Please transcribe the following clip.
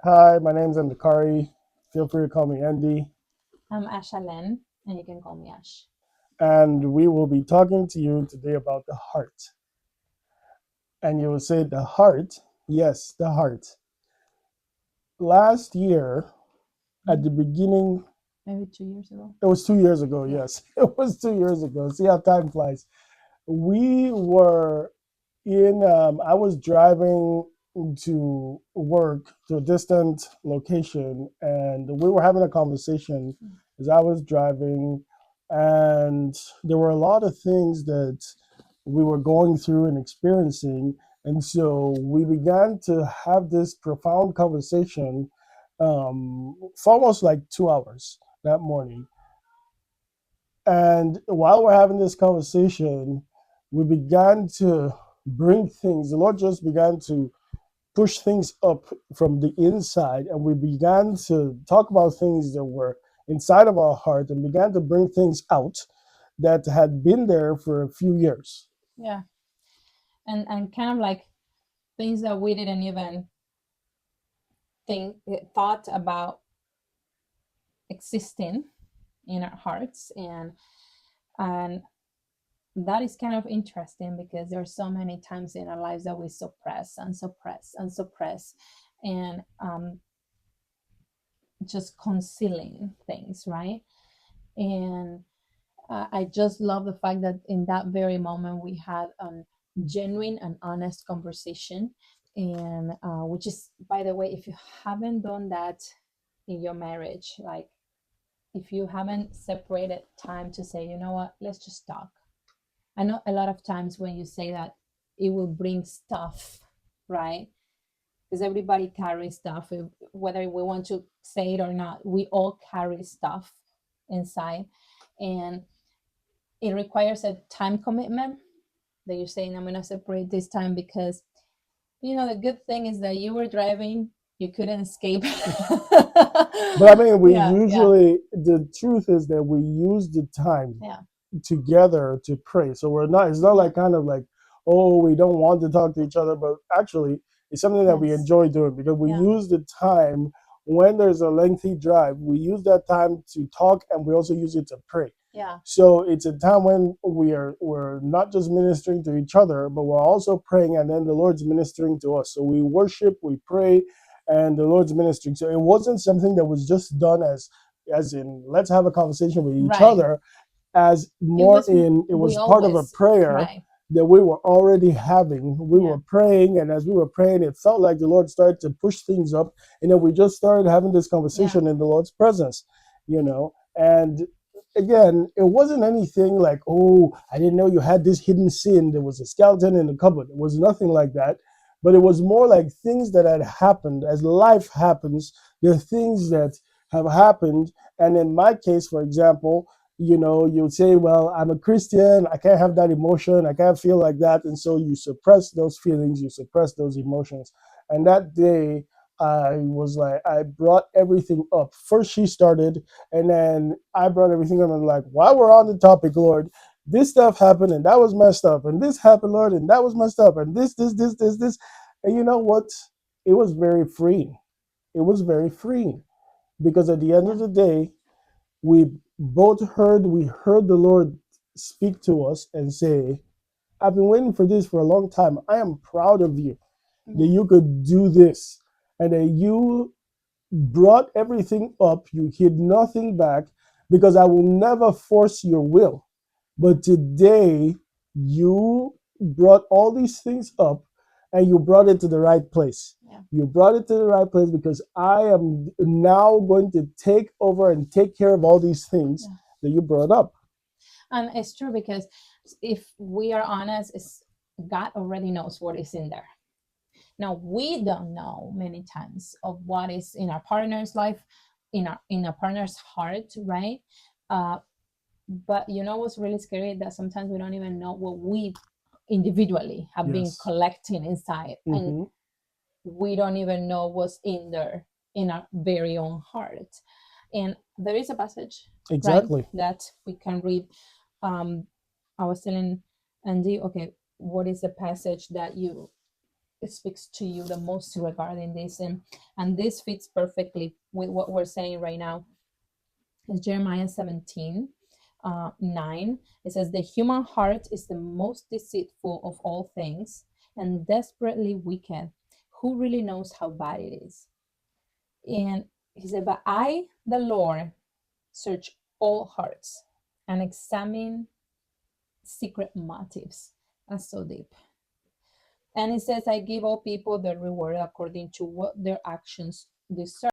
Hi, my name's Andakari. Feel free to call me Andy. I'm Asha Len, and you can call me Ash. And we will be talking to you today about the heart. And you will say, the heart? Yes, the heart. Last year, at the beginning, Maybe 2 years ago. it was 2 years ago, Yeah. yes. It was 2 years ago. See how time flies. We were I was driving to work to a distant location, and we were having a conversation as I was driving, and there were a lot of things that we were going through and experiencing. And so we began to have this profound conversation for almost like 2 hours that morning. And while we're having this conversation, we began to bring things, the Lord just began to push things up from the inside, and we began to talk about things that were inside of our heart and began to bring things out that had been there for a few years. Yeah. And kind of like things that we didn't even thought about existing in our hearts, and that is kind of interesting because there are so many times in our lives that we suppress and suppress and suppress, and just concealing things, right? And I just love the fact that in that very moment we had a genuine and honest conversation, and which is, by the way, if you haven't done that in your marriage, like if you haven't separated time to say, you know what, let's just talk. I know a lot of times when you say that, it will bring stuff, right? Because everybody carries stuff, whether we want to say it or not. We all carry stuff inside, and it requires a time commitment that you're saying, I'm going to separate this time because, the good thing is that you were driving, you couldn't escape. But I mean, Yeah. the truth is that we use the time Yeah. together to pray. So it's not Yeah. like kind of like, oh, we don't want to talk to each other, but actually it's something that we Yes. enjoy doing because we Yeah. use the time when there's a lengthy drive, we use that time to talk and we also use it to pray. Yeah. So it's a time when we're not just ministering to each other, but we're also praying, and then the Lord's ministering to us. So we worship, we pray, and the Lord's ministering. So it wasn't something that was just done as in let's have a conversation with each Right. other, as It more was, in it we was part of a always, prayer right. that we were already having. We Yeah. were praying, and as we were praying, it felt like the Lord started to push things up, and then we just started having this Yeah. conversation in the Lord's presence, And again, it wasn't anything like, oh, I didn't know you had this hidden sin. There was a skeleton in the cupboard. It was nothing like that. But it was more like things that had happened. As life happens, there are things that have happened. And in my case, for example, you'd say, well, I'm a Christian, I can't have that emotion, I can't feel like that. And so you suppress those feelings, you suppress those emotions. And that day, I was like, I brought everything up. First, she started, and then I brought everything up. And I'm like, while we're on the topic, Lord, this stuff happened, and that was messed up, and this happened, Lord, and that was messed up, and this. And you know what? It was very freeing. It was very freeing because at the end of Yeah. the day, we heard the Lord speak to us and say, I've been waiting for this for a long time. I am proud of you that Yeah. you could do this and that you brought everything up. You hid nothing back because I will never force your will. But today, you brought all these things up and you brought it to the right place. Yeah. You brought it to the right place because I am now going to take over and take care of all these things Yeah. that you brought up. And it's true because if we are honest, God already knows what is in there. Now we don't know many times of what is in our partner's life, in our partner's heart, right? Uh, but what's really scary, that sometimes we don't even know what we individually have been Yes. collecting inside, and Mm-hmm. we don't even know what's in there in our very own heart. And there is a passage, right, Exactly. that we can read. um I was telling Andy, okay, what is the passage that you speaks to you the most regarding this, and this fits perfectly with what we're saying right now. It's Jeremiah 17, 9. It says, the human heart is the most deceitful of all things and desperately wicked. Who really knows how bad it is? And he said, but I, the Lord, search all hearts and examine secret motives. That's so deep. And it says, I give all people their reward according to what their actions deserve.